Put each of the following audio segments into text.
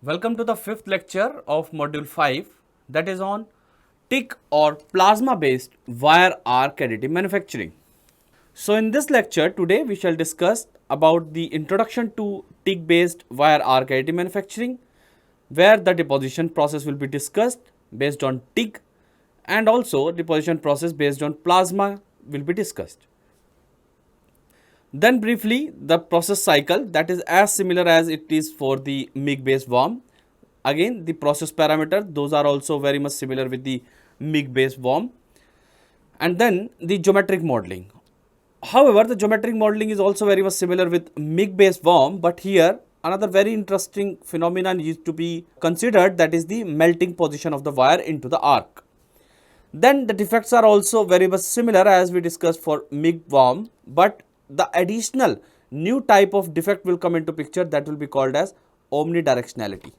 Welcome to the fifth lecture of module 5, that is on TIG or plasma based wire arc additive manufacturing. So in this lecture today we shall discuss about the introduction to TIG based wire arc additive manufacturing, where the deposition process will be discussed based on TIG and also deposition process based on plasma will be discussed. Then briefly the process cycle, that is as similar as it is for the MIG based WAAM. Again the process parameter, those are also very much similar with the MIG based WAAM. And then the geometric modeling. However, the geometric modeling is also very much similar with MIG based WAAM, but here another very interesting phenomenon is to be considered, that is the melting position of the wire into the arc. Then the defects are also very much similar as we discussed for MIG WAAM, but the additional new type of defect will come into picture, that will be called as omnidirectionality.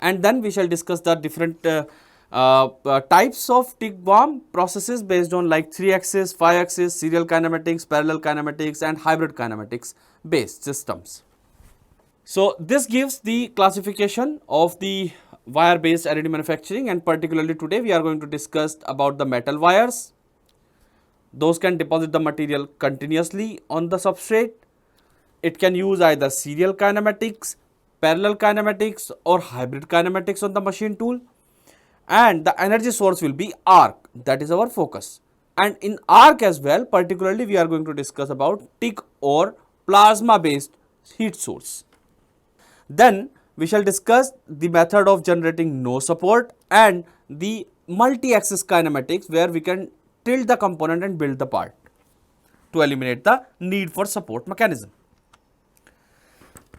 And then we shall discuss the different types of TIG WAAM processes based on like 3-axis, 5-axis, serial kinematics, parallel kinematics and hybrid kinematics based systems. So this gives the classification of the wire based additive manufacturing, and particularly today we are going to discuss about the metal wires. Those can deposit the material continuously on the substrate. It can use either serial kinematics, parallel kinematics or hybrid kinematics on the machine tool, and the energy source will be arc, that is our focus. And in arc as well, particularly we are going to discuss about TIG or plasma based heat source. Then we shall discuss the method of generating no support and the multi-axis kinematics, where we can tilt the component and build the part to eliminate the need for support mechanism.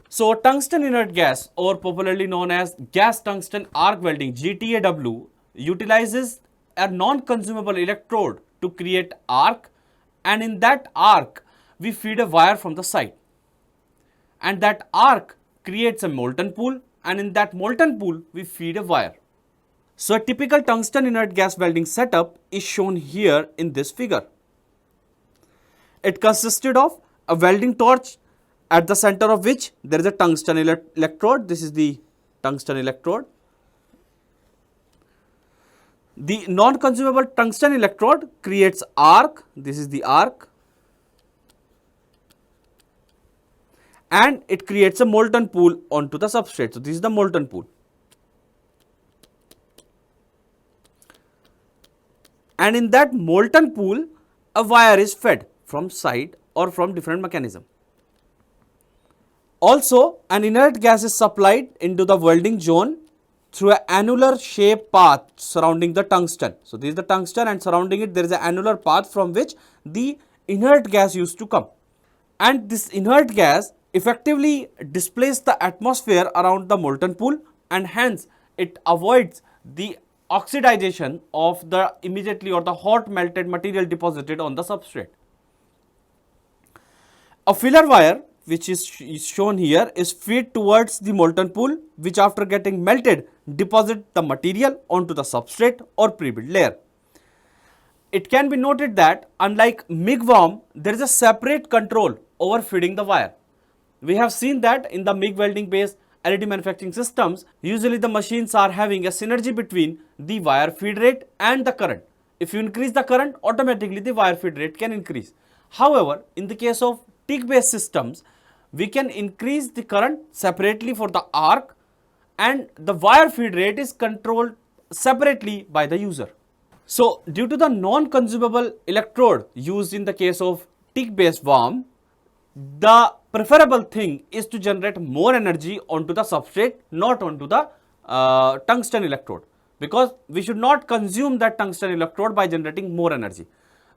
So tungsten inert gas, or popularly known as gas tungsten arc welding GTAW, utilizes a non-consumable electrode to create arc, and in that arc we feed a wire from the side, and that arc creates a molten pool, and in that molten pool we feed a wire. So a typical tungsten inert gas welding setup is shown here in this figure. It consisted of a welding torch, at the center of which there is a tungsten electrode. This is the tungsten electrode. The non-consumable tungsten electrode creates arc. This is the arc. And it creates a molten pool onto the substrate. So this is the molten pool. And in that molten pool, a wire is fed from side or from different mechanism. Also, an inert gas is supplied into the welding zone through an annular shape path surrounding the tungsten. So this is the tungsten, and surrounding it there is an annular path from which the inert gas used to come. And this inert gas effectively displaces the atmosphere around the molten pool, and hence it avoids the oxidization of the immediately or the hot melted material deposited on the substrate. A filler wire, which is shown here, is fed towards the molten pool, which after getting melted deposit the material onto the substrate or pre-built layer. It can be noted that unlike MIG WAAM, there is a separate control over feeding the wire. We have seen that in the MIG welding based additive manufacturing systems, usually the machines are having a synergy between the wire feed rate and the current. If you increase the current, automatically the wire feed rate can increase. However, in the case of TIG based systems, we can increase the current separately for the arc, and the wire feed rate is controlled separately by the user. So due to the non-consumable electrode used in the case of TIG based WAAM, the preferable thing is to generate more energy onto the substrate, not onto the tungsten electrode, because we should not consume that tungsten electrode by generating more energy.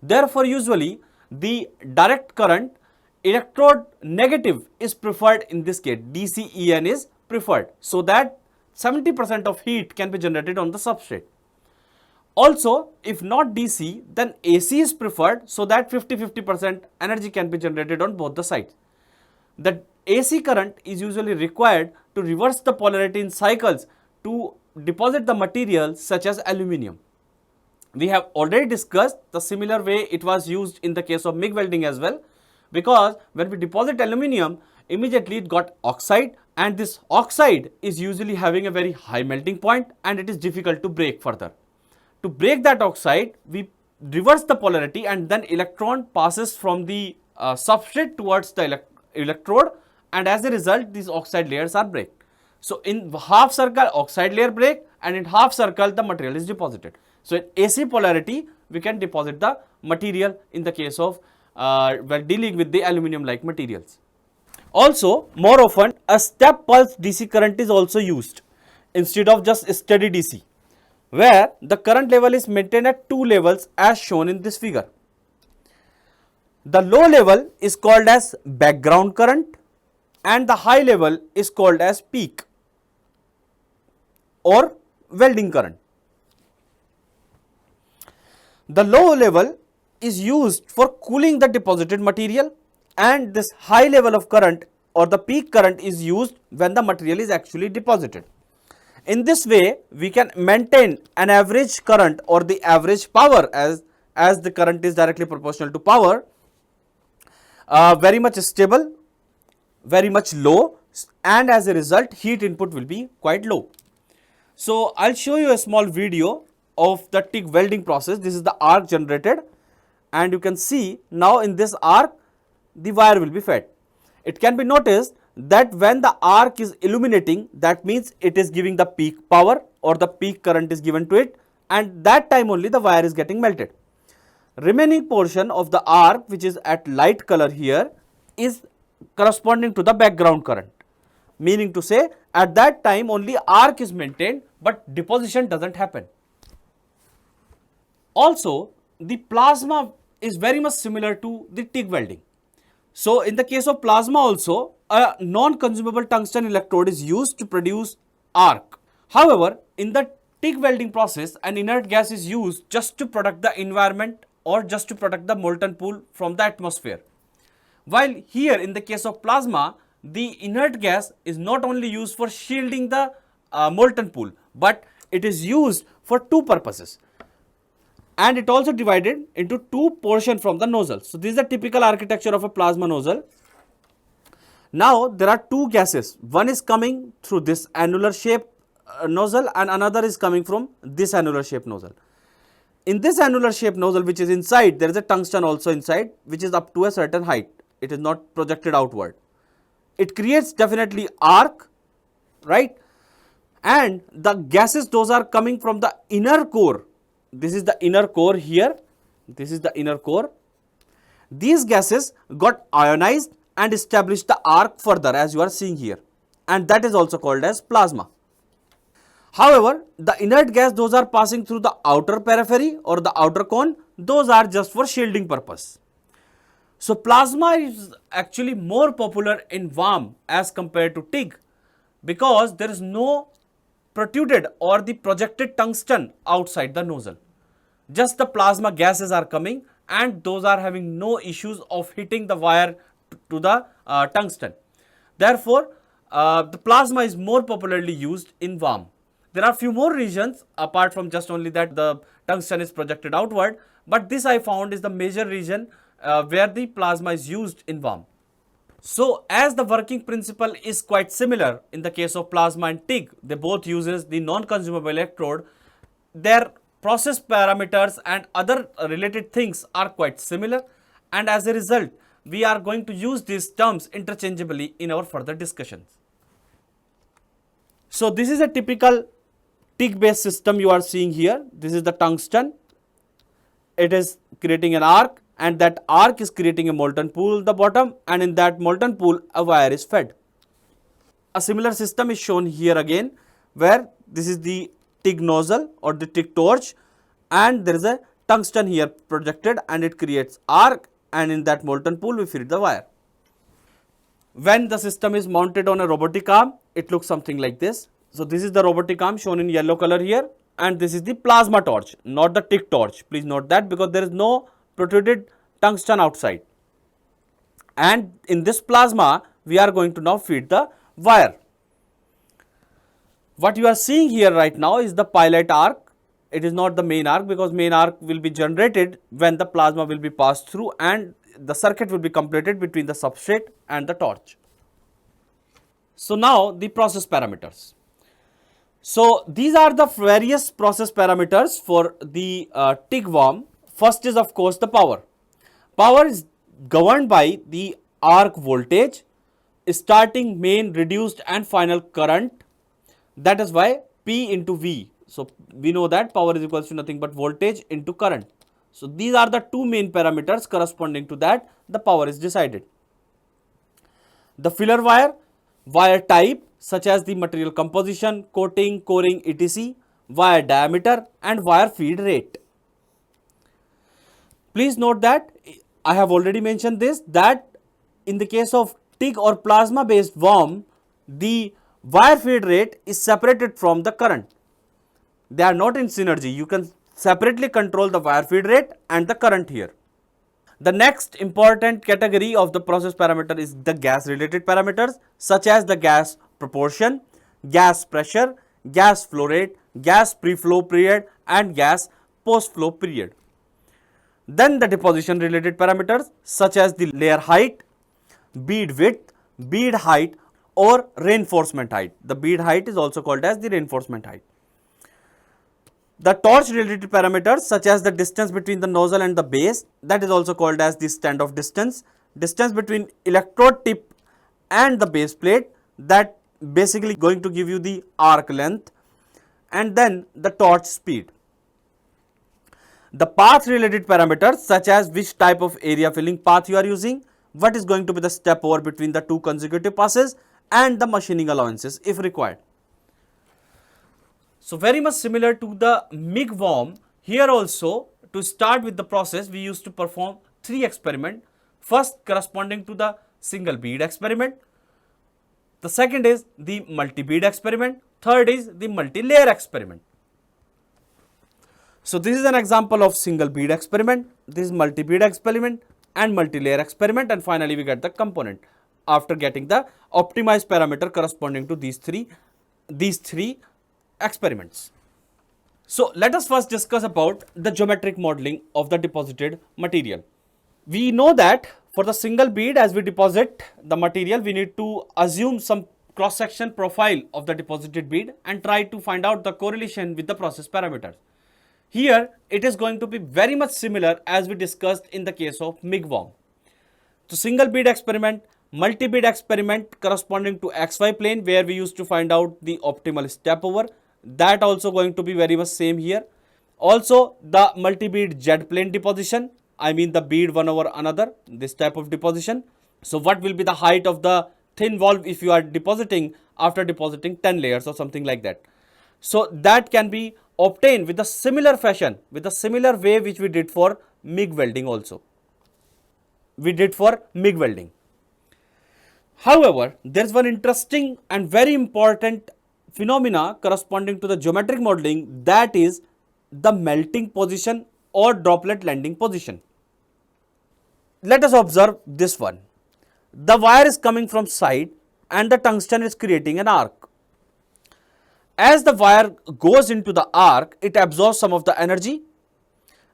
Therefore, usually the direct current electrode negative is preferred. In this case, DCEN is preferred, so that 70% of heat can be generated on the substrate. Also, if not DC, then AC is preferred, so that 50% energy can be generated on both the sides. The AC current is usually required to reverse the polarity in cycles to deposit the materials such as aluminium. We have already discussed the similar way it was used in the case of MIG welding as well, because when we deposit aluminium, immediately it got oxide, and this oxide is usually having a very high melting point and it is difficult to break further. To break that oxide, we reverse the polarity and then electron passes from the substrate towards the electrode, and as a result these oxide layers are break. So in half circle oxide layer break, and in half circle the material is deposited. So in AC polarity we can deposit the material in the case of while dealing with the aluminum like materials. Also, more often a step pulse DC current is also used instead of just steady DC, where the current level is maintained at two levels as shown in this figure. The low level is called as background current and the high level is called as peak or welding current. The low level is used for cooling the deposited material, and this high level of current or the peak current is used when the material is actually deposited. In this way, we can maintain an average current or the average power as the current is directly proportional to power, very much stable, very much low, and as a result heat input will be quite low. So I'll show you a small video of the TIG welding process. This is the arc generated, and you can see now in this arc the wire will be fed. It can be noticed that when the arc is illuminating, that means it is giving the peak power or the peak current is given to it, and that time only the wire is getting melted. Remaining portion of the arc, which is at light color here, is corresponding to the background current, meaning to say at that time only arc is maintained but deposition doesn't happen. Also, the plasma is very much similar to the TIG welding. So in the case of plasma also, a non-consumable tungsten electrode is used to produce arc. However, in the TIG welding process, an inert gas is used just to protect the environment or just to protect the molten pool from the atmosphere. While here in the case of plasma, the inert gas is not only used for shielding the molten pool, but it is used for two purposes. And it also divided into two portions from the nozzle. So this is the typical architecture of a plasma nozzle. Now there are two gases. One is coming through this annular shape nozzle and another is coming from this annular shape nozzle. In this annular shape nozzle which is inside, there is a tungsten also inside, which is up to a certain height. It is not projected outward. It creates definitely arc, right? And the gases, those are coming from the inner core. This is the inner core here. This is the inner core. These gases got ionized and established the arc further, as you are seeing here, and that is also called as plasma. However, the inert gas, those are passing through the outer periphery or the outer cone, those are just for shielding purpose. So plasma is actually more popular in WAAM as compared to TIG because there is no protruded or the projected tungsten outside the nozzle. Just the plasma gases are coming and those are having no issues of hitting the wire to the tungsten. Therefore, the plasma is more popularly used in WAAM. There are few more reasons apart from just only that the tungsten is projected outward, but this I found is the major reason where the plasma is used in WAAM. So as the working principle is quite similar in the case of plasma and TIG, they both uses the non-consumable electrode, their process parameters and other related things are quite similar, and as a result we are going to use these terms interchangeably in our further discussions. So this is a typical TIG based system you are seeing here. This is the tungsten. It is creating an arc, and that arc is creating a molten pool at the bottom, and in that molten pool a wire is fed. A similar system is shown here again, where this is the TIG nozzle or the TIG torch, and there is a tungsten here projected and it creates arc, and in that molten pool we feed the wire. When the system is mounted on a robotic arm, it looks something like this. So this is the robotic arm shown in yellow color here, and this is the plasma torch, not the TIG torch. Please note that, because there is no protruded tungsten outside, and in this plasma we are going to now feed the wire. What you are seeing here right now is the pilot arc. It is not the main arc, because main arc will be generated when the plasma will be passed through and the circuit will be completed between the substrate and the torch. So now the process parameters. So these are the various process parameters for the TIG WAAM. First is of course the power. Power is governed by the arc voltage, starting, main, reduced and final current. That is why P into V. So we know that power is equals to nothing but voltage into current. So these are the two main parameters corresponding to that the power is decided. The filler wire type such as the material composition, coating, coring, etc., wire diameter and wire feed rate. Please note that I have already mentioned this, that in the case of TIG or plasma based WAAM, the wire feed rate is separated from the current. They are not in synergy. You can separately control the wire feed rate and the current here. The next important category of the process parameter is the gas related parameters such as the gas proportion, gas pressure, gas flow rate, gas pre-flow period and gas post-flow period. Then the deposition related parameters such as the layer height, bead width, bead height or reinforcement height. The bead height is also called as the reinforcement height. The torch related parameters such as the distance between the nozzle and the base, that is also called as the standoff distance, distance between electrode tip and the base plate, that basically going to give you the arc length, and then the torch speed. The path related parameters such as which type of area filling path you are using, what is going to be the step over between the two consecutive passes and the machining allowances if required. So very much similar to the MIG WAAM, here also to start with the process we used to perform 3 experiments. First corresponding to the single bead experiment, the second is the multi-bead experiment, third is the multi-layer experiment. So this is an example of single bead experiment, this is multi-bead experiment and multi-layer experiment, and finally we get the component after getting the optimized parameter corresponding to these three experiments. So let us first discuss about the geometric modeling of the deposited material. We know that for the single bead, as we deposit the material, we need to assume some cross section profile of the deposited bead and try to find out the correlation with the process parameters. Here it is going to be very much similar as we discussed in the case of MIG WAAM. So single bead experiment, multi-bead experiment corresponding to XY plane where we used to find out the optimal step over, that also going to be very much same here. Also the multi-bead Z plane deposition, I mean the bead one over another, this type of deposition. So what will be the height of the thin valve if you are depositing after depositing 10 layers or something like that. So that can be obtained with a similar fashion, with a similar way which we did for MIG welding also. However, there is one interesting and very important phenomena corresponding to the geometric modeling, that is the melting position or droplet landing position. Let us observe this one. The wire is coming from side and the tungsten is creating an arc. As the wire goes into the arc, it absorbs some of the energy,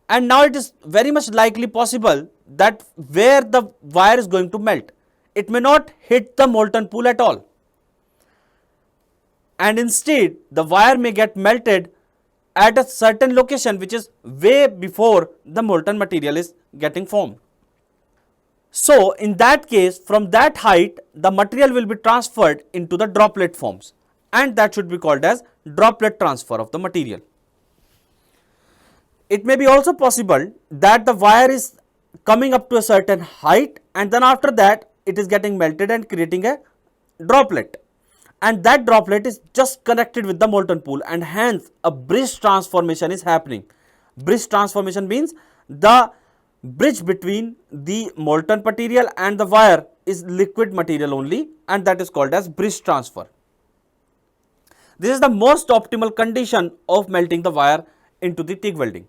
and now it is very much likely possible that where the wire is going to melt, it may not hit the molten pool at all, and instead the wire may get melted at a certain location which is way before the molten material is getting formed. So in that case, from that height the material will be transferred into the droplet forms, and that should be called as droplet transfer of the material. It may be also possible that the wire is coming up to a certain height and then after that it is getting melted and creating a droplet, and that droplet is just connected with the molten pool, and hence a bridge transformation is happening. Bridge transformation means the bridge between the molten material and the wire is liquid material only, and that is called as bridge transfer. This is the most optimal condition of melting the wire into the TIG welding.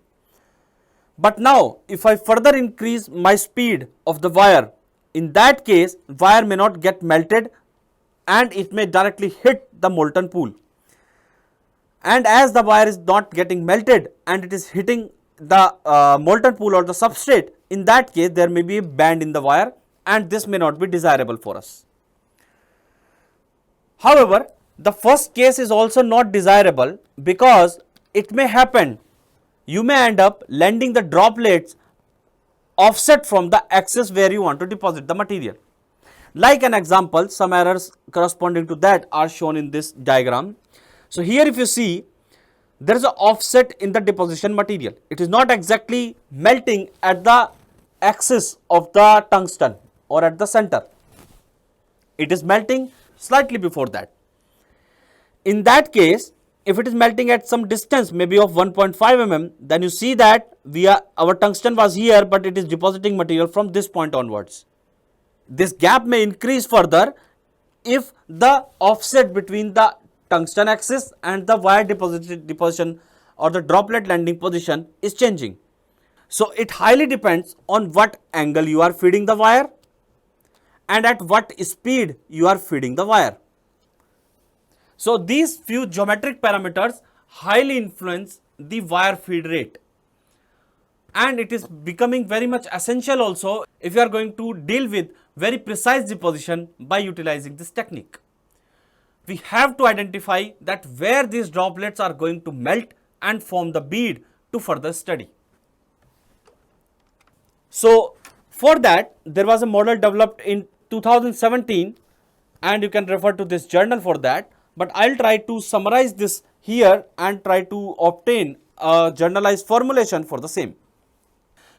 But now if I further increase my speed of the wire, in that case wire may not get melted and it may directly hit the molten pool. And as the wire is not getting melted and it is hitting the molten pool or the substrate, in that case there may be a bend in the wire and this may not be desirable for us. However, the first case is also not desirable because it may happen you may end up landing the droplets offset from the axis where you want to deposit the material. Like an example, some errors corresponding to that are shown in this diagram. So here if you see, there is an offset in the deposition material. It is not exactly melting at the axis of the tungsten or at the center. It is melting slightly before that. In that case, if it is melting at some distance, maybe of 1.5 mm, then you see that our tungsten was here, but it is depositing material from this point onwards. This gap may increase further if the offset between the tungsten axis and the wire deposition or the droplet landing position is changing. So it highly depends on what angle you are feeding the wire and at what speed you are feeding the wire. So these few geometric parameters highly influence the wire feed rate, and it is becoming very much essential also if you are going to deal with very precise deposition by utilizing this technique. We have to identify that where these droplets are going to melt and form the bead to further study. So for that, there was a model developed in 2017 and you can refer to this journal for that, but I'll try to summarize this here and try to obtain a generalized formulation for the same.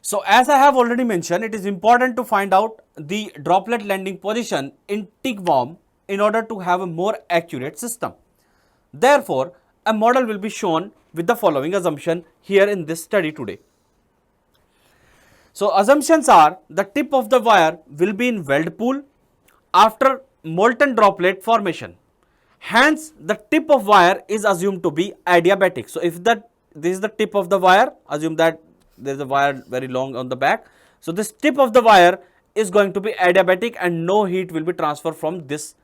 So as I have already mentioned, it is important to find out the droplet landing position in TIG WAAM in order to have a more accurate system. Therefore, a model will be shown with the following assumption here in this study today. So assumptions are the tip of the wire will be in weld pool after molten droplet formation. Hence, the tip of wire is assumed to be adiabatic. So if this is the tip of the wire, assume that there is a wire very long on the back. So this tip of the wire is going to be adiabatic and no heat will be transferred from this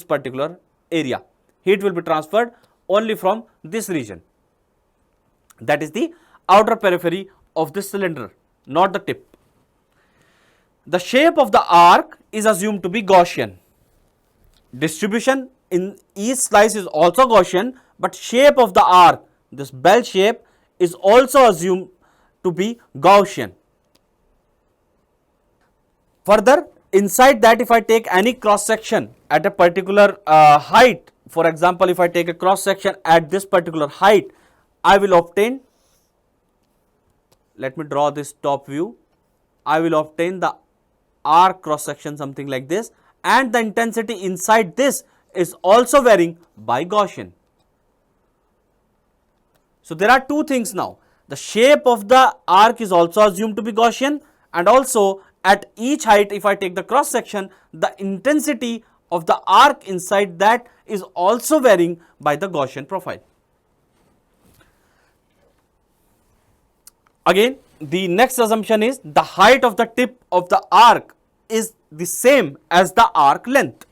particular area. Heat will be transferred only from this region. That is the outer periphery of this cylinder, not the tip. The shape of the arc is assumed to be Gaussian. Distribution in each slice is also Gaussian, but shape of the arc, this bell shape, is also assumed to be Gaussian. Further, inside that, if I take any cross section at a particular height, for example, if I take a cross section at this particular height, I will obtain, let me draw this top view, I will obtain the arc cross section something like this, and the intensity inside this is also varying by Gaussian. So there are two things now. The shape of the arc is also assumed to be Gaussian, and also at each height, if I take the cross section, the intensity of the arc inside that is also varying by the Gaussian profile. Again, the next assumption is the height of the tip of the arc is the same as the arc length.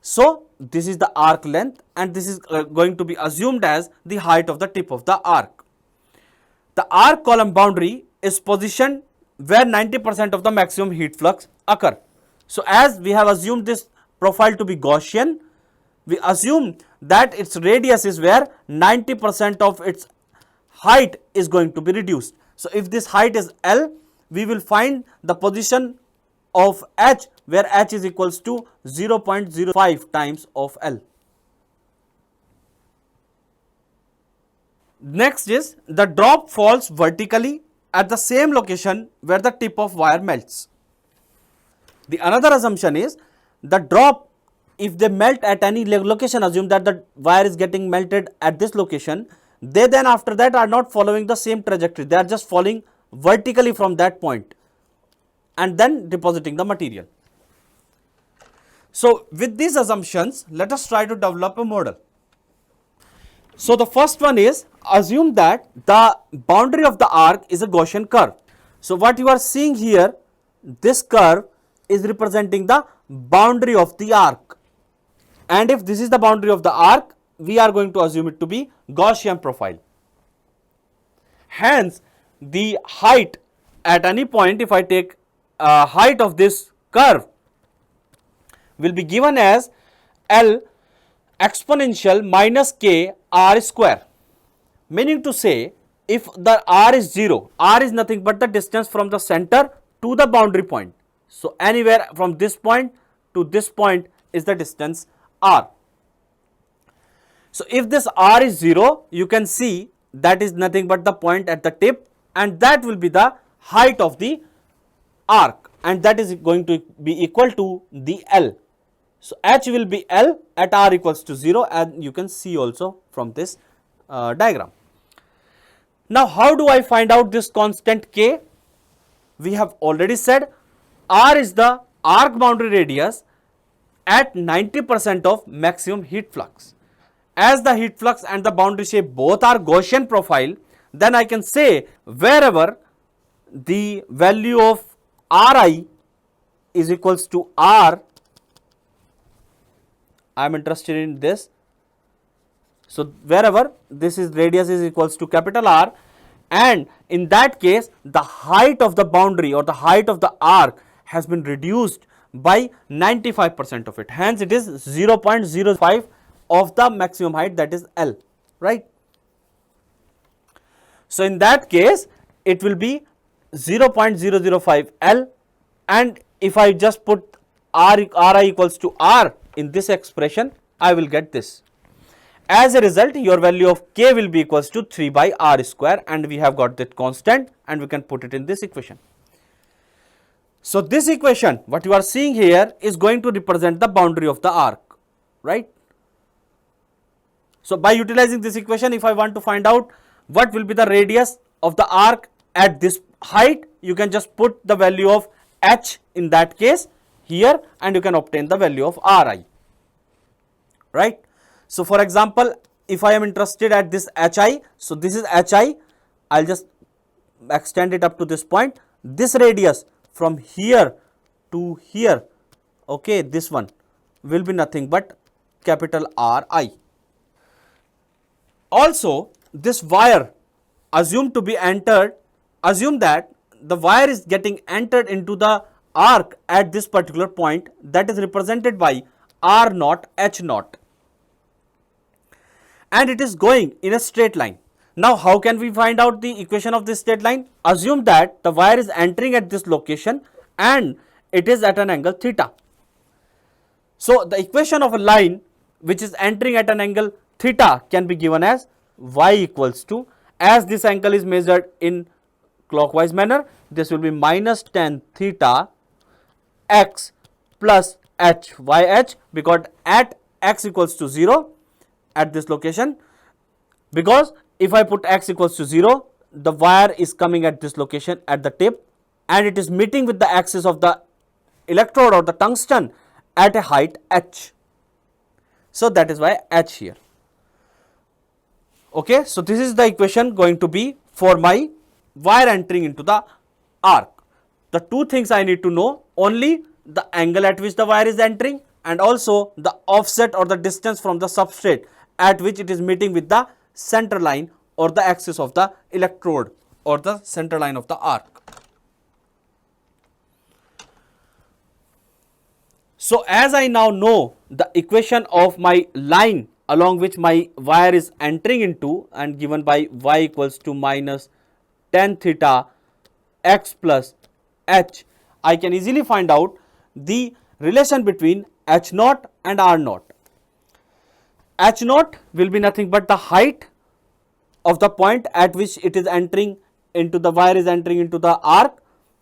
So this is the arc length and this is going to be assumed as the height of the tip of the arc. The arc column boundary is positioned where 90% of the maximum heat flux occur. So as we have assumed this profile to be Gaussian, we assume that its radius is where 90% of its height is going to be reduced. So if this height is L, we will find the position of H where H is equals to 0.05 times of L. Next is the drop falls vertically at the same location where the tip of wire melts. The another assumption is the drop, if they melt at any location, assume that the wire is getting melted at this location, they then after that are not following the same trajectory, they are just falling vertically from that point and then depositing the material. So with these assumptions, let us try to develop a model. So the first one is, assume that the boundary of the arc is a Gaussian curve. So what you are seeing here, this curve is representing the boundary of the arc, and if this is the boundary of the arc, we are going to assume it to be Gaussian profile. Hence, the height at any point, if I take height of this curve, will be given as L exponential minus k r square. Meaning to say, if the r is 0, r is nothing but the distance from the center to the boundary point. So anywhere from this point to this point is the distance r. So if this r is 0, you can see that is nothing but the point at the tip, and that will be the height of the arc, and that is going to be equal to the L. So h will be L at r equals to 0, and you can see also from this diagram. Now how do I find out this constant k? We have already said r is the arc boundary radius at 90% of maximum heat flux. As the heat flux and the boundary shape both are Gaussian profile, then I can say wherever the value of Ri is equals to R, I am interested in this. So wherever this is radius is equals to capital R, and in that case the height of the boundary or the height of the arc has been reduced by 95% of it. Hence it is 0.05 of the maximum height, that is L, right. So in that case it will be 0.005 L, and if I just put Ri equals to R in this expression, I will get this. As a result, your value of k will be equals to 3 by r square, and we have got that constant, and we can put it in this equation. So this equation, what you are seeing here, is going to represent the boundary of the arc, right. So by utilizing this equation, if I want to find out what will be the radius of the arc at this height, you can just put the value of h in that case here, and you can obtain the value of Ri, right. So for example, if I am interested at this hi, so this is hi, I'll just extend it up to this point. This radius from here to here, okay, this one will be nothing but capital Ri. Also, this wire assumed to be entered, assume that the wire is getting entered into the arc at this particular point, that is represented by R naught H naught, and it is going in a straight line. Now how can we find out the equation of this straight line? Assume that the wire is entering at this location and it is at an angle theta. So the equation of a line which is entering at an angle theta can be given as y equals to, as this angle is measured in clockwise manner, this will be minus tan theta x plus h y h, because at x equals to 0 at this location, because if I put x equals to 0, the wire is coming at this location at the tip, and it is meeting with the axis of the electrode or the tungsten at a height h. So that is why h here. Okay, so this is the equation going to be for my wire entering into the arc. The two things I need to know, only the angle at which the wire is entering, and also the offset or the distance from the substrate at which it is meeting with the center line or the axis of the electrode or the center line of the arc. So as I now know the equation of my line along which my wire is entering into, and given by y equals to minus tan theta x plus h, I can easily find out the relation between h naught and r naught. H naught will be nothing but the height of the point at which it is entering into, the wire is entering into the arc,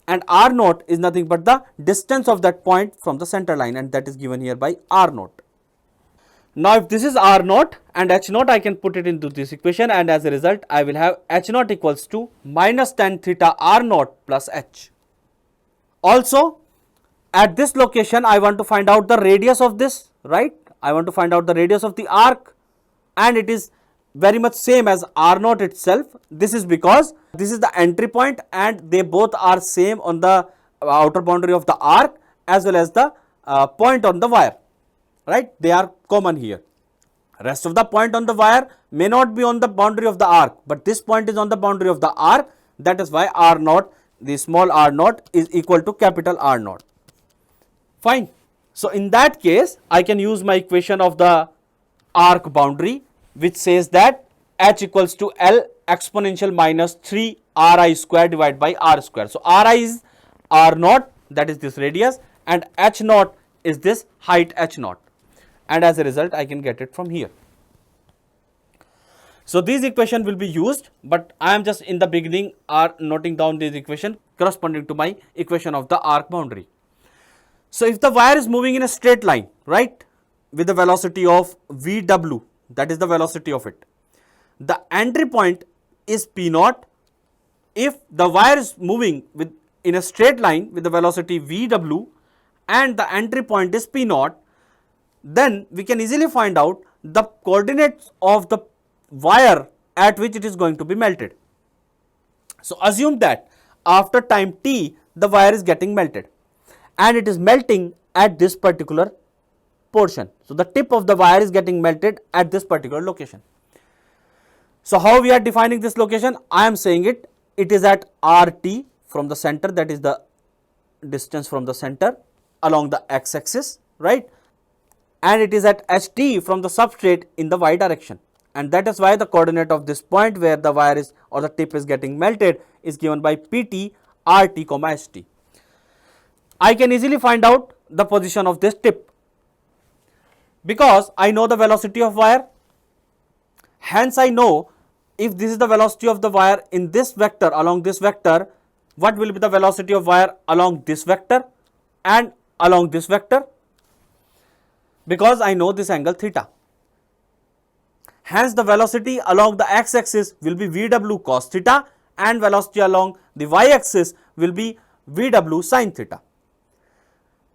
and r naught is nothing but the distance of that point from the center line, and that is given here by r naught. Now if this is r naught and h naught, I can put it into this equation, and as a result I will have h naught equals to minus tan theta r naught plus h. Also at this location I want to find out the radius of this, right. I want to find out the radius of the arc, and it is very much same as r naught itself. This is because this is the entry point and they both are same on the outer boundary of the arc as well as the point on the wire, right. They are common here. Rest of the point on the wire may not be on the boundary of the arc, but this point is on the boundary of the arc. That is why r naught, the small r naught, is equal to capital R naught. Fine. So in that case, I can use my equation of the arc boundary, which says that H equals to L exponential minus 3 Ri square divided by R square. So Ri is R naught, that is this radius, and H naught is this height H naught, and as a result I can get it from here. So these equation will be used, but I am just in the beginning are noting down this equation corresponding to my equation of the arc boundary. So if the wire is moving in a straight line, right, with the velocity of Vw, that is the velocity of it, the entry point is P naught. If the wire is moving with in a straight line with the velocity Vw and the entry point is P naught, then we can easily find out the coordinates of the wire at which it is going to be melted. So assume that after time t the wire is getting melted and it is melting at this particular portion. So the tip of the wire is getting melted at this particular location. So how we are defining this location? I am saying it is at RT from the center, that is the distance from the center along the x-axis, right, and it is at HT from the substrate in the y direction, and that is why the coordinate of this point where the wire is or the tip is getting melted is given by PT RT comma HT. I can easily find out the position of this tip because I know the velocity of wire. Hence I know if this is the velocity of the wire in this vector along this vector, what will be the velocity of wire along this vector and along this vector, because I know this angle theta. Hence the velocity along the x-axis will be Vw cos theta and velocity along the y-axis will be Vw sin theta.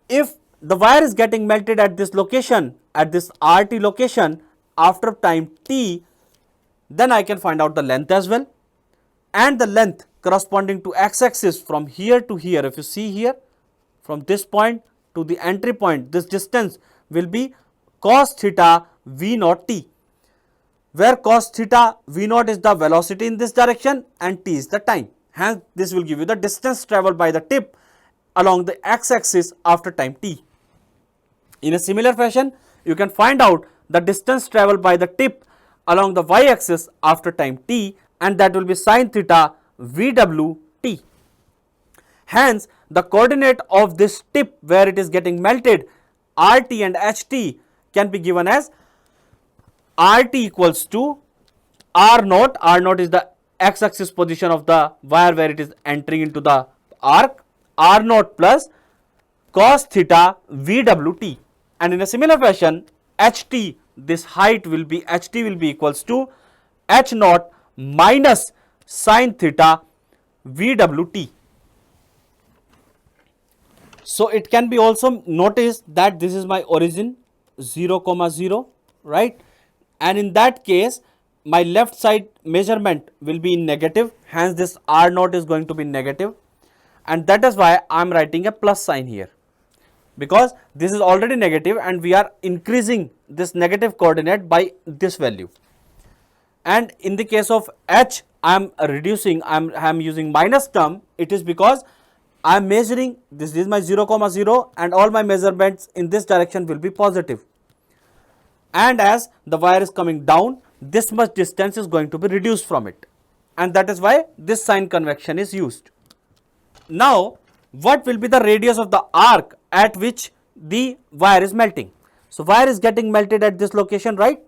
If the wire is getting melted at this location, at this RT location after time t, then I can find out the length as well, and the length corresponding to x-axis from here to here. If you see here, from this point to the entry point, this distance will be cos theta v naught t, where cos theta v naught is the velocity in this direction and t is the time. Hence this will give you the distance travelled by the tip along the x-axis after time t. In a similar fashion, you can find out the distance travelled by the tip along the y-axis after time t, and that will be sin theta Vw t. Hence the coordinate of this tip where it is getting melted, RT and HT, can be given as RT equals to R naught. R naught is the x-axis position of the wire where it is entering into the arc, R naught plus cos theta Vw t, and in a similar fashion HT, this height will be HT will be equals to H naught minus sin theta Vw t. So it can be also noticed that this is my origin 0, 0, right, and in that case my left side measurement will be in negative, hence this R naught is going to be negative, and that is why I am writing a plus sign here, because this is already negative and we are increasing this negative coordinate by this value. And in the case of H, I am reducing, I am using minus term. It is because I am measuring, this is my 0, 0, and all my measurements in this direction will be positive. And as the wire is coming down, this much distance is going to be reduced from it, and that is why this sign convection is used. Now what will be the radius of the arc at which the wire is melting? So wire is getting melted at this location, right?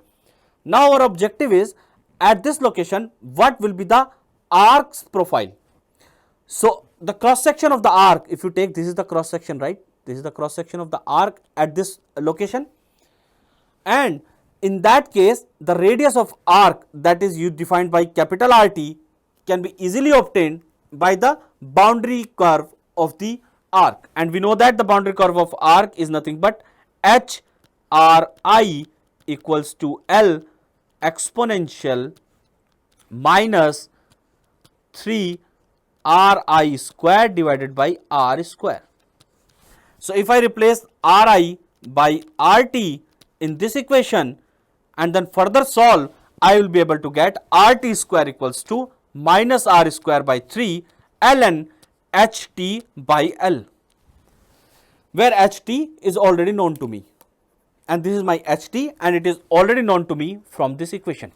Now our objective is at this location what will be the arc's profile. So the cross section of the arc, if you take, this is the cross section, right? This is the cross section of the arc at this location, and in that case the radius of arc, that is you defined by capital RT, can be easily obtained by the boundary curve of the arc, and we know that the boundary curve of arc is nothing but HRI equals to L exponential minus 3 Ri square divided by R square. So if I replace Ri by RT in this equation and then further solve, I will be able to get RT square equals to minus R square by 3 ln HT by L. where HT is already known to me, and this is my HT and it is already known to me from this equation.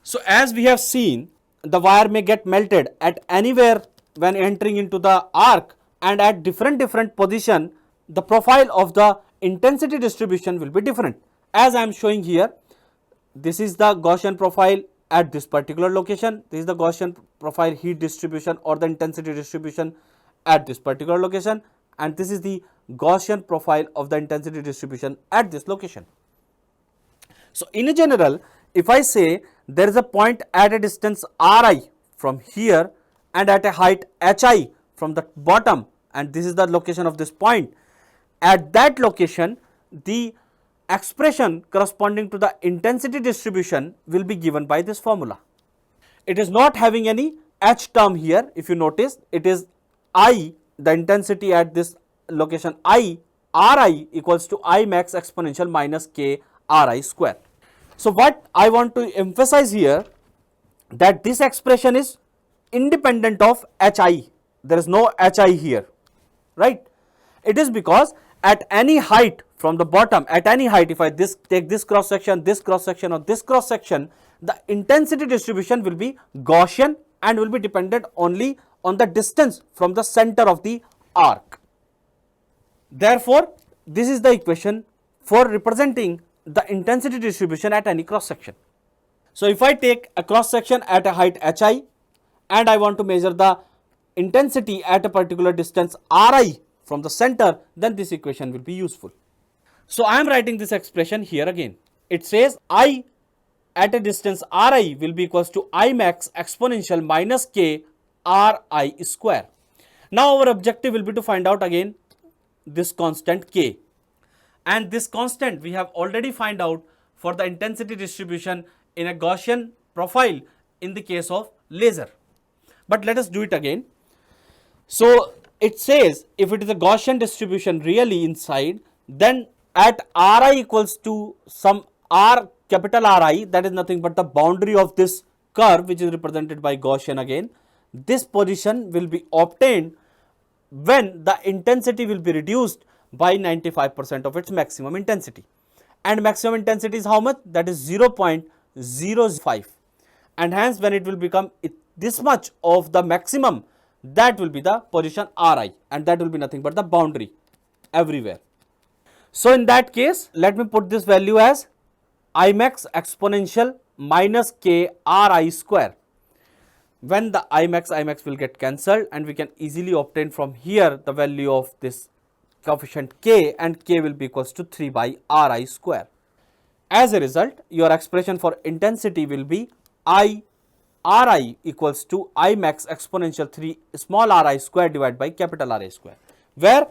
So as we have seen, the wire may get melted at anywhere when entering into the arc, and at different position the profile of the intensity distribution will be different. As I am showing here, this is the Gaussian profile at this particular location, this is the Gaussian profile heat distribution or the intensity distribution at this particular location, and this is the Gaussian profile of the intensity distribution at this location. So in a general, if I say there is a point at a distance Ri from here and at a height Hi from the bottom, and this is the location of this point, at that location the expression corresponding to the intensity distribution will be given by this formula. It is not having any H term here. If you notice, it is I, the intensity at this location I, Ri equals to I max exponential minus K Ri square. So what I want to emphasize here, that this expression is independent of Hi. There is no Hi here, right? It is because at any height from the bottom, at any height, if I take this cross section or this cross section, the intensity distribution will be Gaussian and will be dependent only on the distance from the center of the arc. Therefore, this is the equation for representing the intensity distribution at any cross section. So if I take a cross section at a height Hi and I want to measure the intensity at a particular distance Ri from the center, then this equation will be useful. So I am writing this expression here again. It says I at a distance Ri will be equals to I max exponential minus K Ri square. Now our objective will be to find out again this constant K, and this constant we have already find out for the intensity distribution in a Gaussian profile in the case of laser. But let us do it again. So it says if it is a Gaussian distribution really inside, then at Ri equals to some R, capital Ri, that is nothing but the boundary of this curve which is represented by Gaussian again, this position will be obtained when the intensity will be reduced by 95% of its maximum intensity, and maximum intensity is how much? That is 0.005, and hence when it will become this much of the maximum, that will be the position Ri, and that will be nothing but the boundary everywhere. So in that case, let me put this value as I max exponential minus K Ri square. When the I max will get cancelled, and we can easily obtain from here the value of this coefficient K, and K will be equals to 3 by Ri square. As a result, your expression for intensity will be I Ri equals to I max exponential 3 small Ri square divided by capital Ri square, where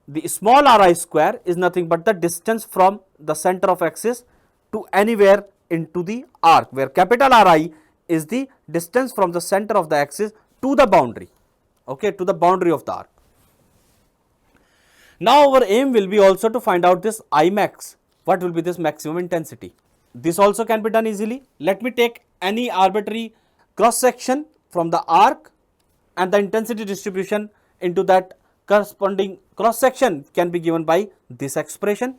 the small Ri square is nothing but the distance from the center of axis to anywhere into the arc, where capital Ri is the distance from the center of the axis to the boundary, okay, to the boundary of the arc. Now our aim will be also to find out this I max, what will be this maximum intensity. This also can be done easily. Let me take any arbitrary cross section from the arc, and the intensity distribution into that corresponding cross section can be given by this expression.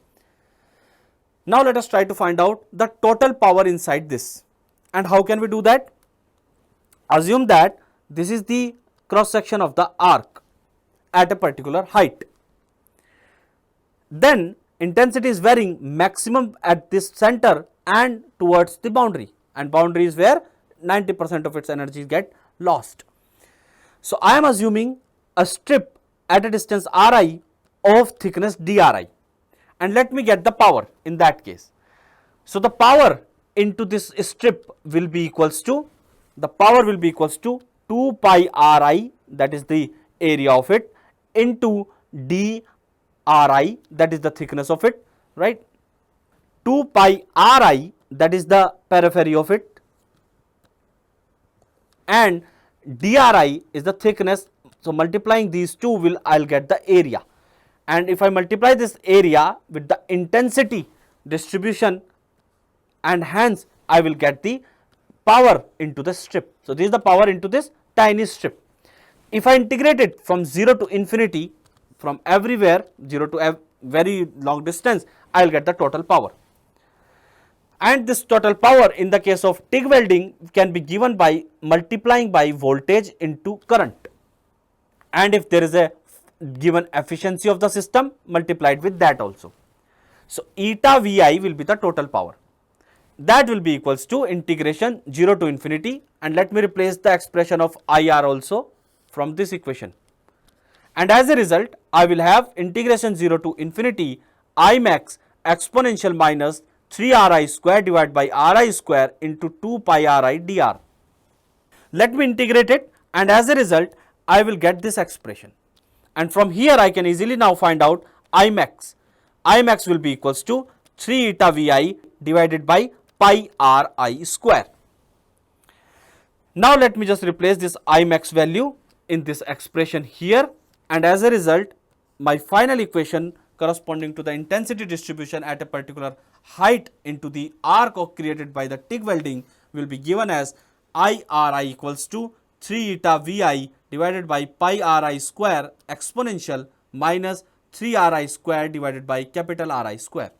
Now let us try to find out the total power inside this. And how can we do that? Assume that this is the cross section of the arc at a particular height. Then intensity is varying maximum at this center and towards the boundary, and boundary is where 90% of its energy get lost. So I am assuming a strip at a distance Ri of thickness Dri, and let me get the power in that case. So the power into this strip will be equals to, the power will be equals to 2 pi Ri, that is the area of it, into Dri, that is the thickness of it, right? 2 pi Ri, that is the periphery of it, and Dri is the thickness. So multiplying these two will, I'll get the area, and if I multiply this area with the intensity distribution, and hence I will get the power into the strip. So this is the power into this tiny strip. If I integrate it from 0 to infinity, from everywhere 0 to a very long distance, I will get the total power. And this total power in the case of TIG welding can be given by multiplying by voltage into current, and if there is a given efficiency of the system, multiplied with that also. So eta Vi will be the total power, that will be equals to integration 0 to infinity, and let me replace the expression of IR also from this equation, and as a result I will have integration 0 to infinity I max exponential minus 3 Ri square divided by Ri square into 2 pi Ri dr. Let me integrate it, and as a result I will get this expression, and from here I can easily now find out I max. I max will be equals to 3 eta Vi divided by pi Ri square. Now let me just replace this I max value in this expression here, and as a result my final equation corresponding to the intensity distribution at a particular height into the arc created by the TIG welding will be given as IRI equals to 3 eta Vi divided by pi Ri square exponential minus 3 Ri square divided by capital Ri square.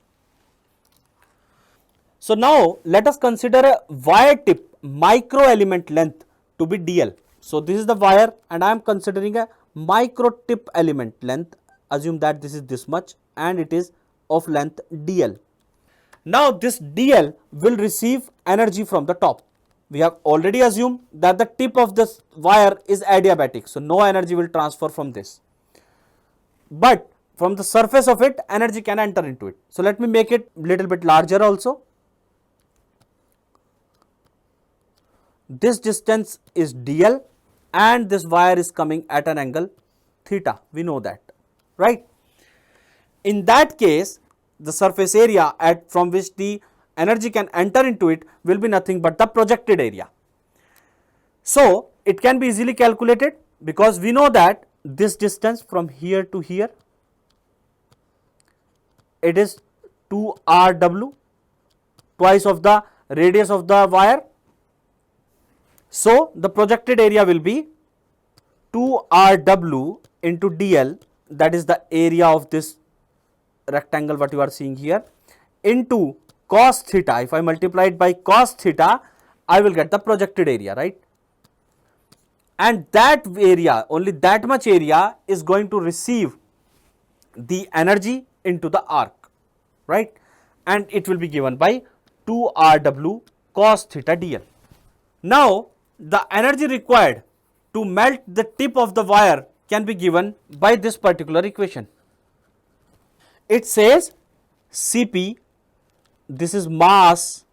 So now let us consider a wire tip micro element length to be dl. So this is the wire and I am considering a micro tip element length. Assume that this is this much and it is of length dl. Now this dl will receive energy from the top. We have already assumed that the tip of this wire is adiabatic, so no energy will transfer from this. But from the surface of it, energy can enter into it. So let me make it little bit larger also. This distance is dl and this wire is coming at an angle theta, we know that, right? In that case, the surface area at from which the energy can enter into it will be nothing but the projected area. So it can be easily calculated because we know that this distance from here to here, it is 2Rw, twice of the radius of the wire. So the projected area will be 2Rw into dl, that is the area of this rectangle what you are seeing here, into cos theta. If I multiply it by cos theta, I will get the projected area, right? And that area, only that much area is going to receive the energy into the arc, right? And it will be given by 2Rw cos theta dl. Now the energy required to melt the tip of the wire can be given by this particular equation. It says Cp, this is mass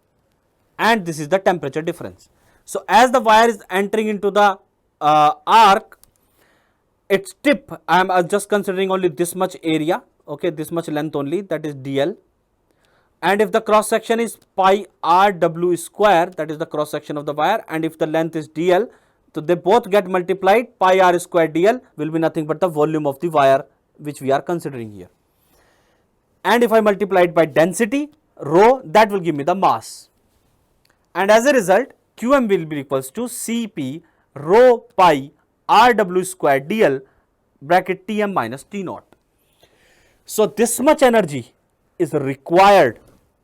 and this is the temperature difference. So as the wire is entering into the arc, its tip, I am just considering only this much area, okay, this much length only, that is dl, and if the cross section is pi Rw square, that is the cross section of the wire, and if the length is dl, so they both get multiplied, pi r square dl will be nothing but the volume of the wire which we are considering here. And if I multiply it by density rho, that will give me the mass, and as a result Qm will be equals to Cp rho pi Rw square dl bracket Tm minus T naught. So this much energy is required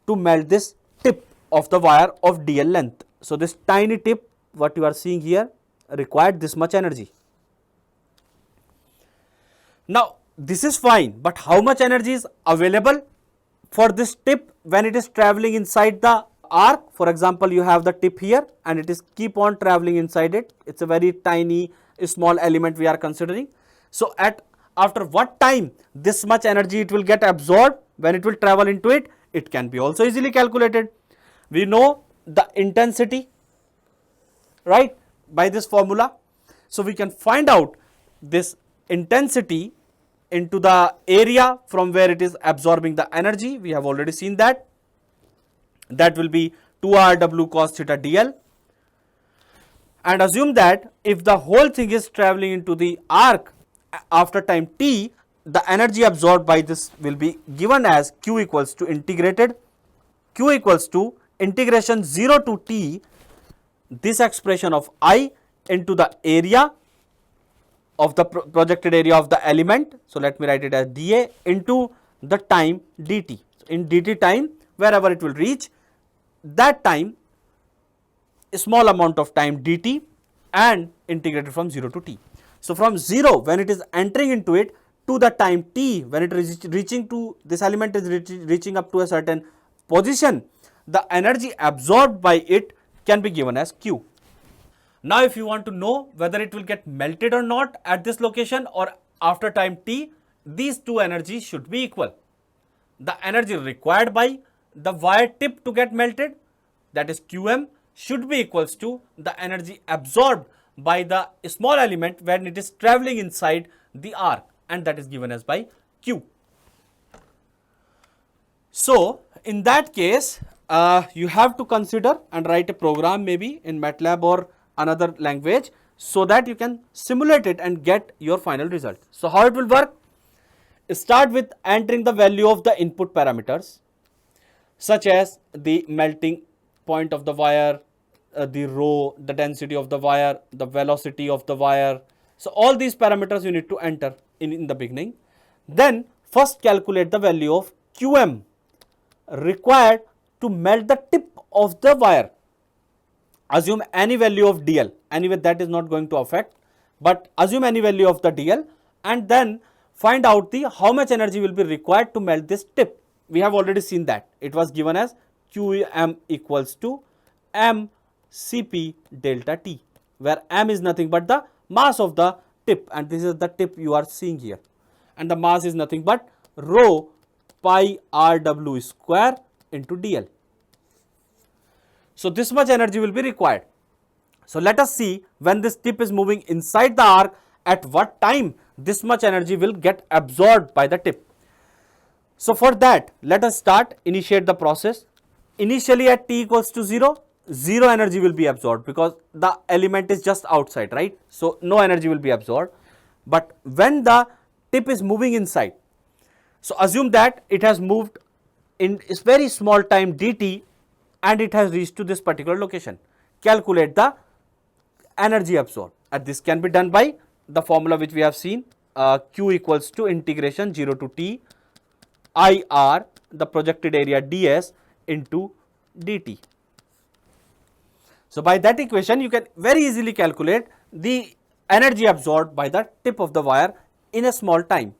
to melt this tip of the wire of dl length. So this tiny tip what you are seeing here required this much energy. Now this is fine, but how much energy is available for this tip when it is traveling inside the arc? For example, you have the tip here and it is keep on traveling inside it. It's a very tiny small element we are considering. So after what time this much energy it will get absorbed when it will travel into it, it can be also easily calculated. We know the intensity, right, by this formula. So we can find out this intensity into the area from where it is absorbing the energy. We have already seen that. That will be 2Rw cos theta dl, and assume that if the whole thing is traveling into the arc after time t, the energy absorbed by this will be given as Q equals to integration 0 to t, this expression of I into the area of the projected area of the element. So let me write it as dA into the time dt. In dt time, wherever it will reach, that time, a small amount of time dt, and integrated from 0 to t. So from 0 when it is entering into it to the time t when it is reaching to, this element is reaching up to a certain position, the energy absorbed by it can be given as q. Now if you want to know whether it will get melted or not at this location or after time t, these two energies should be equal. The energy required by the wire tip to get melted, that is qm, should be equals to the energy absorbed by the small element when it is traveling inside the arc, and that is given as by q. So in that case, you have to consider and write a program maybe in MATLAB or another language so that you can simulate it and get your final result. So how it will work? Start with entering the value of the input parameters such as the melting point of the wire, the rho, the density of the wire, the velocity of the wire. So all these parameters you need to enter in the beginning. Then first calculate the value of qm required to melt the tip of the wire. Assume any value of dl, anyway that is not going to affect, but assume any value of the dl, and then find out the how much energy will be required to melt this tip. We have already seen that it was given as qm equals to m cp delta t, where m is nothing but the mass of the tip, and this is the tip you are seeing here, and the mass is nothing but rho pi rw square into dl. So this much energy will be required. So let us see when this tip is moving inside the arc, at what time this much energy will get absorbed by the tip. So for that, let us initiate the process. Initially at t equals to 0, 0 energy will be absorbed because the element is just outside, right? So no energy will be absorbed. But when the tip is moving inside, so assume that it has moved in a very small time dt and it has reached to this particular location. Calculate the energy absorbed, and this can be done by the formula which we have seen, q equals to integration 0 to t ir, the projected area ds, into dt. So by that equation you can very easily calculate the energy absorbed by the tip of the wire in a small time.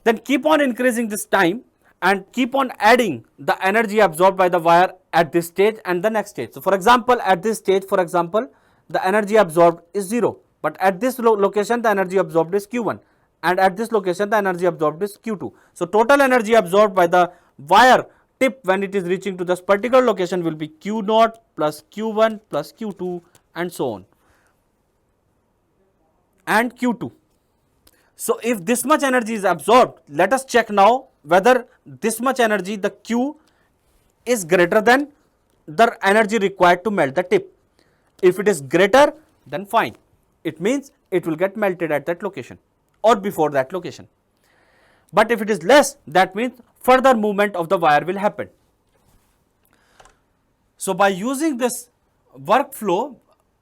Then keep on increasing this time and keep on adding the energy absorbed by the wire at this stage and the next stage. So for example, at this stage, for example, the energy absorbed is 0, but at this location the energy absorbed is q1, and at this location the energy absorbed is q2. So total energy absorbed by the wire tip when it is reaching to this particular location will be q0 plus q1 plus q2 and so on, and q2. So if this much energy is absorbed, let us check now whether this much energy, the q, is greater than the energy required to melt the tip. If it is greater, then fine, it means it will get melted at that location or before that location. But if it is less, that means further movement of the wire will happen. So by using this workflow,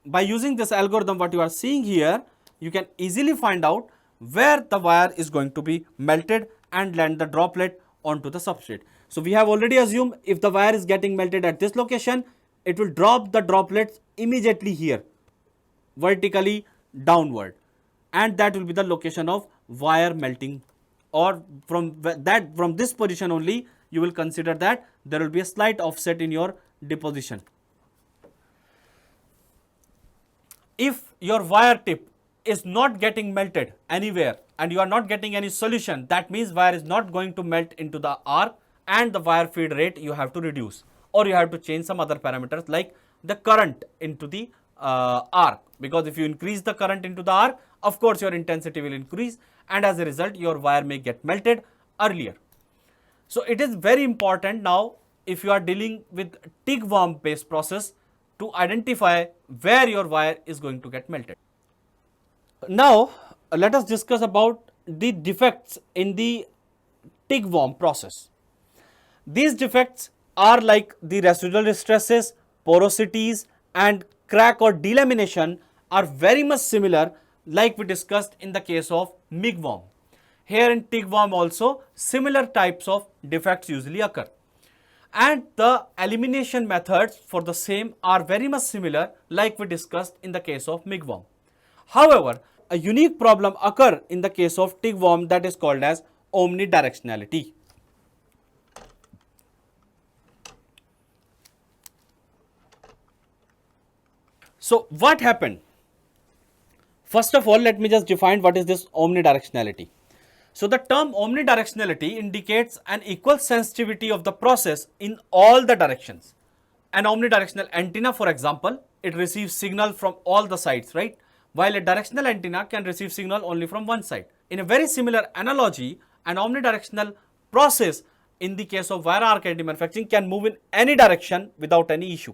by using this algorithm what you are seeing here, you can easily find out where the wire is going to be melted and land the droplet onto the substrate. So we have already assumed if the wire is getting melted at this location, it will drop the droplets immediately here, vertically downward, and that will be the location of wire melting, or from this position only you will consider that there will be a slight offset in your deposition. If your wire tip is not getting melted anywhere and you are not getting any solution, that means wire is not going to melt into the arc, and the wire feed rate you have to reduce, or you have to change some other parameters like the current into the arc, because if you increase the current into the arc, of course your intensity will increase, and as a result your wire may get melted earlier. So it is very important now, if you are dealing with TIG-WAAM based process, to identify where your wire is going to get melted. Now let us discuss about the defects in the TIG-WAAM process. These defects are like the residual stresses, porosities, and crack or delamination are very much similar like we discussed in the case of MIG-WAAM. Here in TIG-WAAM also similar types of defects usually occur. And the elimination methods for the same are very much similar like we discussed in the case of MIG-WAAM. However, a unique problem occur in the case of TIG-WAAM that is called as omnidirectionality. So what happened? First of all, let me just define what is this omnidirectionality. So the term omnidirectionality indicates an equal sensitivity of the process in all the directions. An omnidirectional antenna, for example, it receives signal from all the sides, right? While a directional antenna can receive signal only from one side. In a very similar analogy, an omnidirectional process in the case of wire arc additive manufacturing can move in any direction without any issue.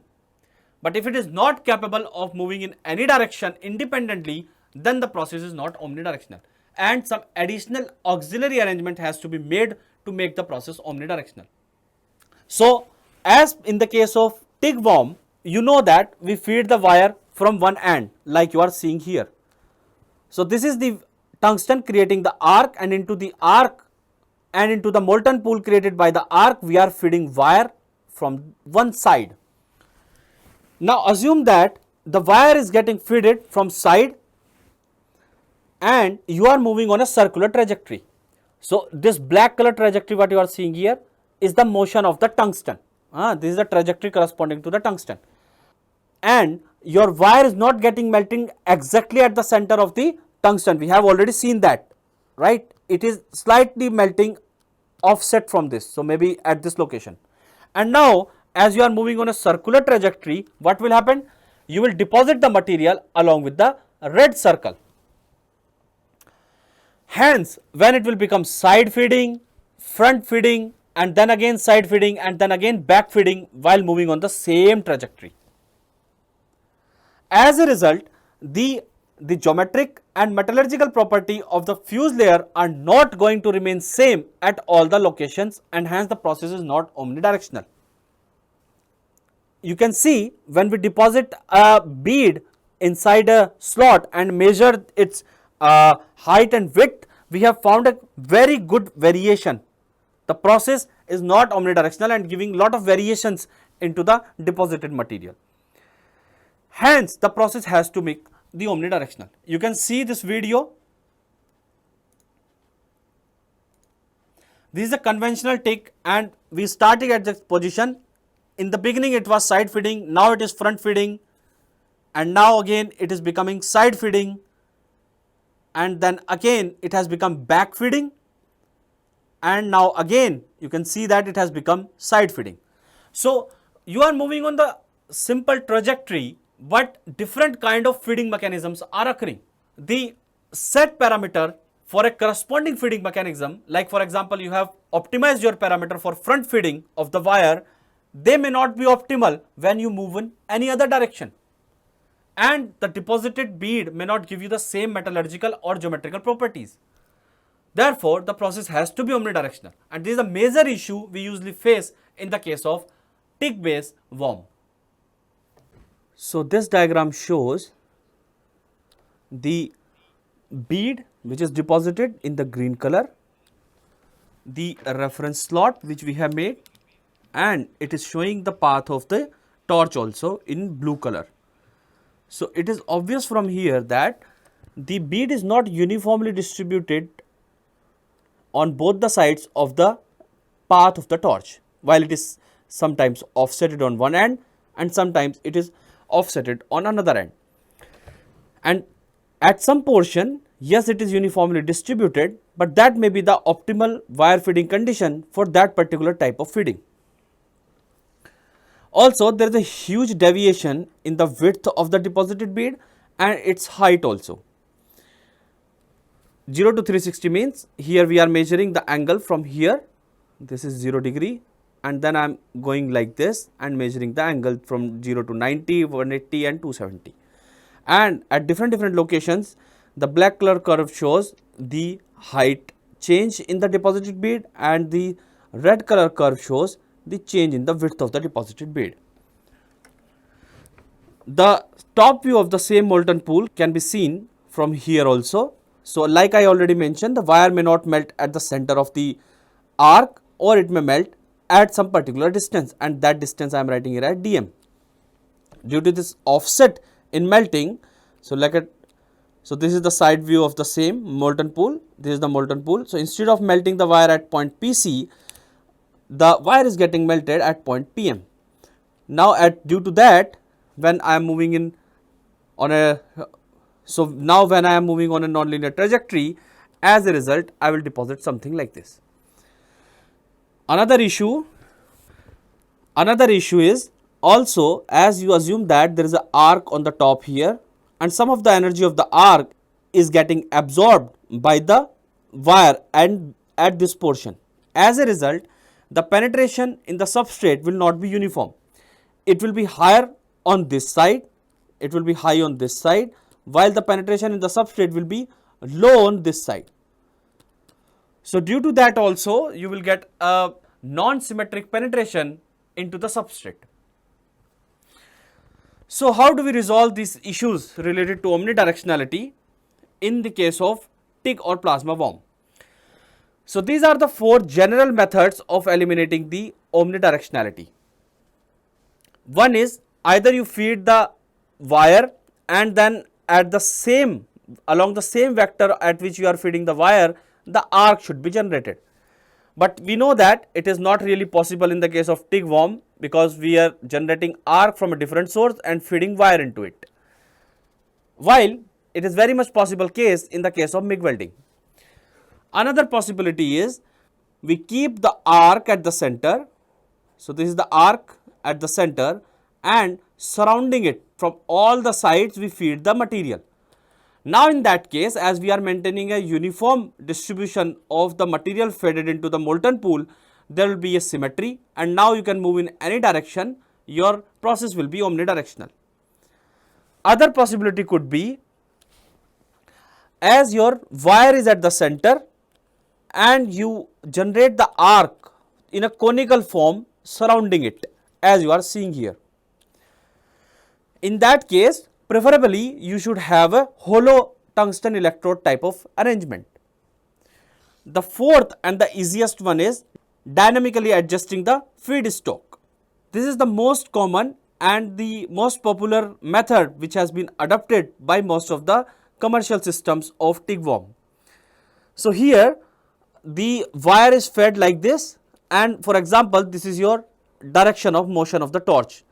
But if it is not capable of moving in any direction independently, then the process is not omnidirectional. And some additional auxiliary arrangement has to be made to make the process omnidirectional. So, as in the case of TIG-WAAM, you know that we feed the wire from one end like you are seeing here. So, this is the tungsten creating the arc, and into the arc and into the molten pool created by the arc we are feeding wire from one side. Now, assume that the wire is getting fed from side and you are moving on a circular trajectory. So, this black color trajectory what you are seeing here is the motion of the tungsten. This is the trajectory corresponding to the tungsten. And your wire is not getting melting exactly at the center of the tungsten. We have already seen that, right? It is slightly melting offset from this. So, maybe at this location. And now, as you are moving on a circular trajectory, what will happen? You will deposit the material along with the red circle. Hence, when it will become side feeding, front feeding, and then again side feeding, and then again back feeding while moving on the same trajectory. As a result, the geometric and metallurgical property of the fuse layer are not going to remain same at all the locations, and hence the process is not omnidirectional. You can see when we deposit a bead inside a slot and measure its height and width, we have found a very good variation. The process is not omnidirectional and giving lot of variations into the deposited material. Hence, the process has to make the omnidirectional. You can see this video. This is a conventional TIG and we started at this position. In the beginning it was side feeding, now it is front feeding, and now again it is becoming side feeding, and then again it has become back feeding, and now again you can see that it has become side feeding. So, you are moving on the simple trajectory, but different kind of feeding mechanisms are occurring. The set parameter for a corresponding feeding mechanism, like for example you have optimized your parameter for front feeding of the wire, they may not be optimal when you move in any other direction, and the deposited bead may not give you the same metallurgical or geometrical properties. Therefore, the process has to be omnidirectional, and this is a major issue we usually face in the case of TIG based WAAM. So, this diagram shows the bead which is deposited in the green color, the reference slot which we have made, and it is showing the path of the torch also in blue color. So, it is obvious from here that the bead is not uniformly distributed on both the sides of the path of the torch, while it is sometimes offsetted on one end and sometimes it is offsetted on another end. And at some portion, yes, it is uniformly distributed, but that may be the optimal wire feeding condition for that particular type of feeding. Also, there is a huge deviation in the width of the deposited bead and its height also. 0 to 360 means here we are measuring the angle from here, this is 0 degree, and then I am going like this and measuring the angle from 0 to 90, 180 and 270. And at different locations, the black color curve shows the height change in the deposited bead, and the red color curve shows the change in the width of the deposited bead. The top view of the same molten pool can be seen from here also. So like I already mentioned, the wire may not melt at the center of the arc, or it may melt at some particular distance, and that distance I am writing here at dm. Due to this offset in melting, so so this is the side view of the same molten pool. This is the molten pool. So instead of melting the wire at point PC, the wire is getting melted at point PM. Now due to that, when I am moving in on a when I am moving on a nonlinear trajectory, as a result I will deposit something like this. Another issue is also, as you assume that there is an arc on the top here, and some of the energy of the arc is getting absorbed by the wire and at this portion. As a result, the penetration in the substrate will not be uniform. It will be higher on this side, it will be high on this side, while the penetration in the substrate will be low on this side. So due to that also, you will get a non-symmetric penetration into the substrate. So how do we resolve these issues related to omnidirectionality in the case of TIG or Plasma-WAAM? So these are the 4 general methods of eliminating the omnidirectionality. One is, either you feed the wire and then along the same vector at which you are feeding the wire, the arc should be generated. But we know that it is not really possible in the case of TIG WAAM, because we are generating arc from a different source and feeding wire into it, while it is very much possible case in the case of MIG welding. Another possibility is, we keep the arc at the center. So this is the arc at the center, and surrounding it from all the sides we feed the material. Now in that case, as we are maintaining a uniform distribution of the material fed into the molten pool, there will be a symmetry, and now you can move in any direction, your process will be omnidirectional. Other possibility could be, as your wire is at the center and you generate the arc in a conical form surrounding it, as you are seeing here. In that case, preferably you should have a hollow tungsten electrode type of arrangement. The fourth and the easiest one is dynamically adjusting the feedstock. This is the most common and the most popular method which has been adopted by most of the commercial systems of TIG WAAM. So here the wire is fed like this, and for example this is your direction of motion of the torch.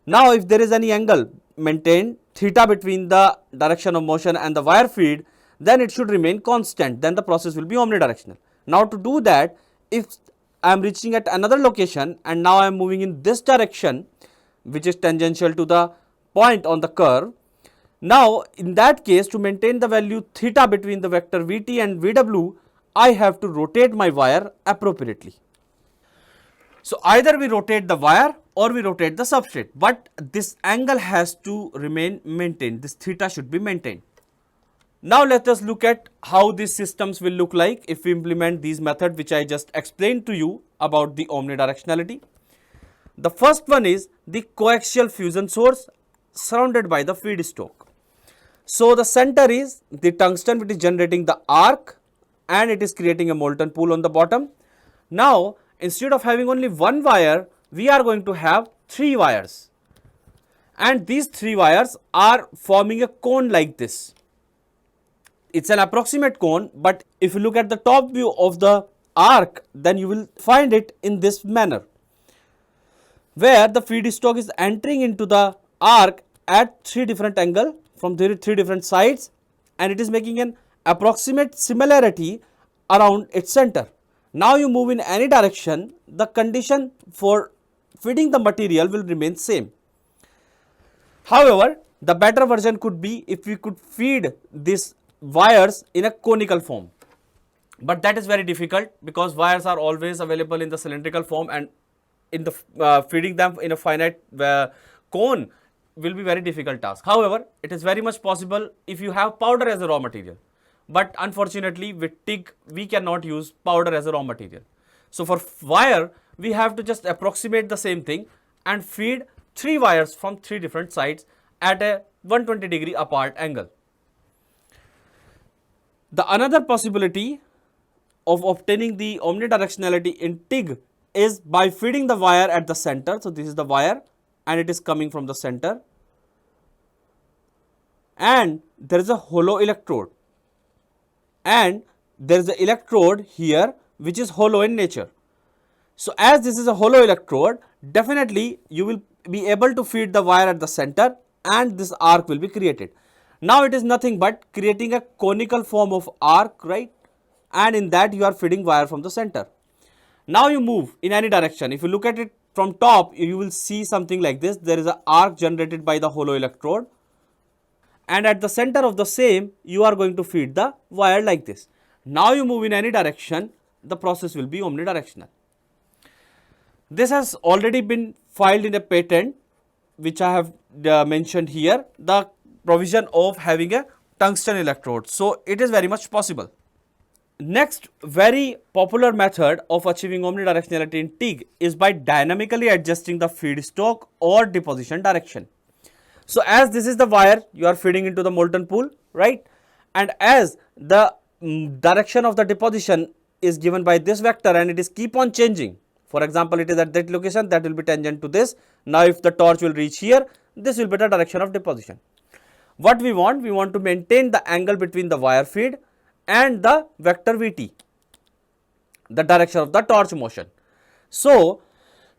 Now if there is any angle maintained, theta, between the direction of motion and the wire feed, then it should remain constant, then the process will be omnidirectional. Now to do that, if I am reaching at another location and now I am moving in this direction which is tangential to the point on the curve, now in that case, to maintain the value theta between the vector Vt and Vw, I have to rotate my wire appropriately. So either we rotate the wire or we rotate the substrate, but this angle has to remain maintained, this theta should be maintained. Now let us look at how these systems will look like if we implement these methods which I just explained to you about the omnidirectionality. The first one is the coaxial fusion source surrounded by the feedstock. So the center is the tungsten which is generating the arc and it is creating a molten pool on the bottom. Now instead of having only one wire, we are going to have 3 wires, and these 3 wires are forming a cone like this. It's an approximate cone, but if you look at the top view of the arc, then you will find it in this manner, where the feedstock is entering into the arc at 3 different angles from 3 different sides, and it is making an approximate similarity around its center. Now you move in any direction, the condition for feeding the material will remain same. However, the better version could be if we could feed these wires in a conical form, but that is very difficult because wires are always available in the cylindrical form, and in the feeding them in a finite cone will be very difficult task. However, it is very much possible if you have powder as a raw material, but unfortunately with TIG we cannot use powder as a raw material. So for wire we have to just approximate the same thing and feed 3 wires from 3 different sides at a 120 degree apart angle. The another possibility of obtaining the omnidirectionality in TIG is by feeding the wire at the center. So, this is the wire and it is coming from the center, and there is a hollow electrode, and there is an electrode here which is hollow in nature. So, as this is a hollow electrode, definitely you will be able to feed the wire at the center and this arc will be created. Now, it is nothing but creating a conical form of arc, right, and in that you are feeding wire from the center. Now, you move in any direction. If you look at it from top, you will see something like this. There is an arc generated by the hollow electrode, and at the center of the same you are going to feed the wire like this. Now, you move in any direction, the process will be omnidirectional. This has already been filed in a patent which I have mentioned here, the provision of having a tungsten electrode. So, it is very much possible. Next very popular method of achieving omnidirectionality in TIG is by dynamically adjusting the feedstock or deposition direction. So, as this is the wire you are feeding into the molten pool, right, and as the direction of the deposition is given by this vector and it is keep on changing. For example, it is at that location, that will be tangent to this. Now, if the torch will reach here, this will be the direction of deposition. What we want to maintain the angle between the wire feed and the vector Vt, the direction of the torch motion. So,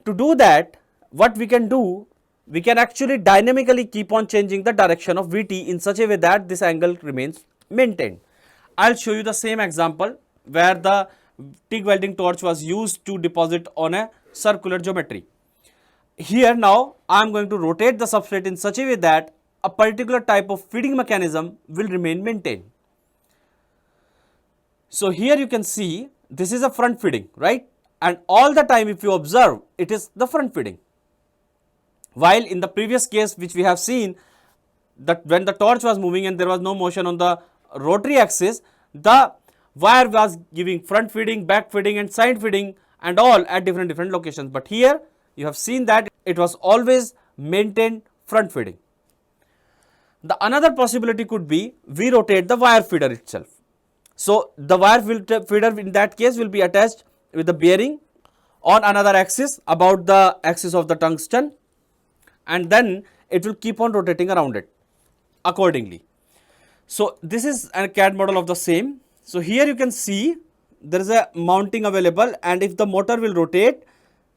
to do that, what we can do, we can actually dynamically keep on changing the direction of Vt in such a way that this angle remains maintained. I will show you the same example where the TIG welding torch was used to deposit on a circular geometry. Here now I am going to rotate the substrate in such a way that a particular type of feeding mechanism will remain maintained. So, here you can see this is a front feeding, right, and all the time if you observe, it is the front feeding. While in the previous case which we have seen, that when the torch was moving and there was no motion on the rotary axis, the wire was giving front feeding, back feeding and side feeding and all at different locations. But here you have seen that it was always maintained front feeding. The another possibility could be we rotate the wire feeder itself. So, the wire feeder in that case will be attached with the bearing on another axis about the axis of the tungsten, and then it will keep on rotating around it accordingly. So, this is a CAD model of the same. So, here you can see there is a mounting available, and if the motor will rotate,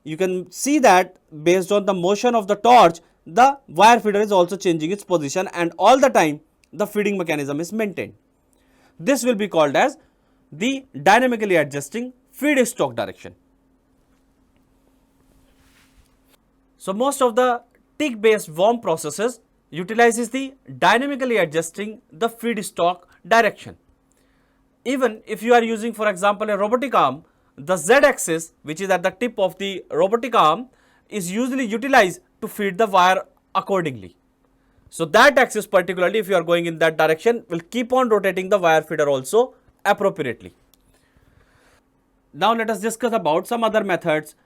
you can see that based on the motion of the torch, the wire feeder is also changing its position and all the time the feeding mechanism is maintained. This will be called as the dynamically adjusting feedstock direction. So, most of the TIG based WAAM processes utilizes the dynamically adjusting the feedstock direction. Even if you are using, for example, a robotic arm, the Z axis which is at the tip of the robotic arm is usually utilized to feed the wire accordingly. So, that axis particularly if you are going in that direction will keep on rotating the wire feeder also appropriately. Now, let us discuss about some other methods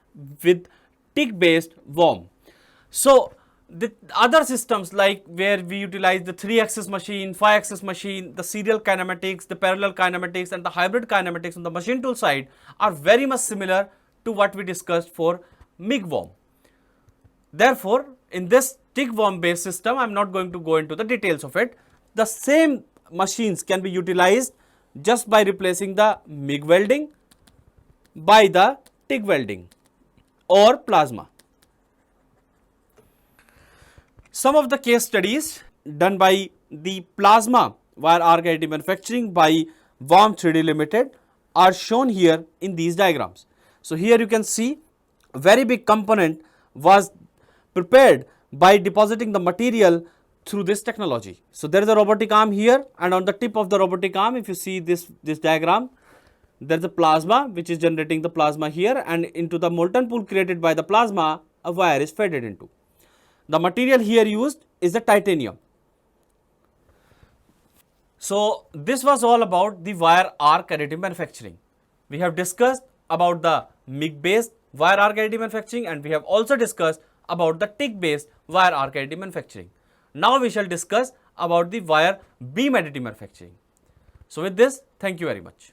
with TIG based WAAM. So, the other systems like where we utilize the 3-axis machine, 5-axis machine, the serial kinematics, the parallel kinematics and the hybrid kinematics on the machine tool side are very much similar to what we discussed for MIG WAAM. Therefore, in this TIG WAAM based system, I am not going to go into the details of it. The same machines can be utilized just by replacing the MIG welding by the TIG welding or plasma. Some of the case studies done by the plasma wire arc additive manufacturing by WAAM 3D Limited are shown here in these diagrams. So, here you can see a very big component was prepared by depositing the material through this technology. So, there is a robotic arm here, and on the tip of the robotic arm, if you see this diagram, there is a plasma which is generating the plasma here, and into the molten pool created by the plasma a wire is fed into. The material here used is the titanium. So, this was all about the wire arc additive manufacturing. We have discussed about the MIG based wire arc additive manufacturing, and we have also discussed about the TIG based wire arc additive manufacturing. Now, we shall discuss about the wire beam additive manufacturing. So, with this, thank you very much.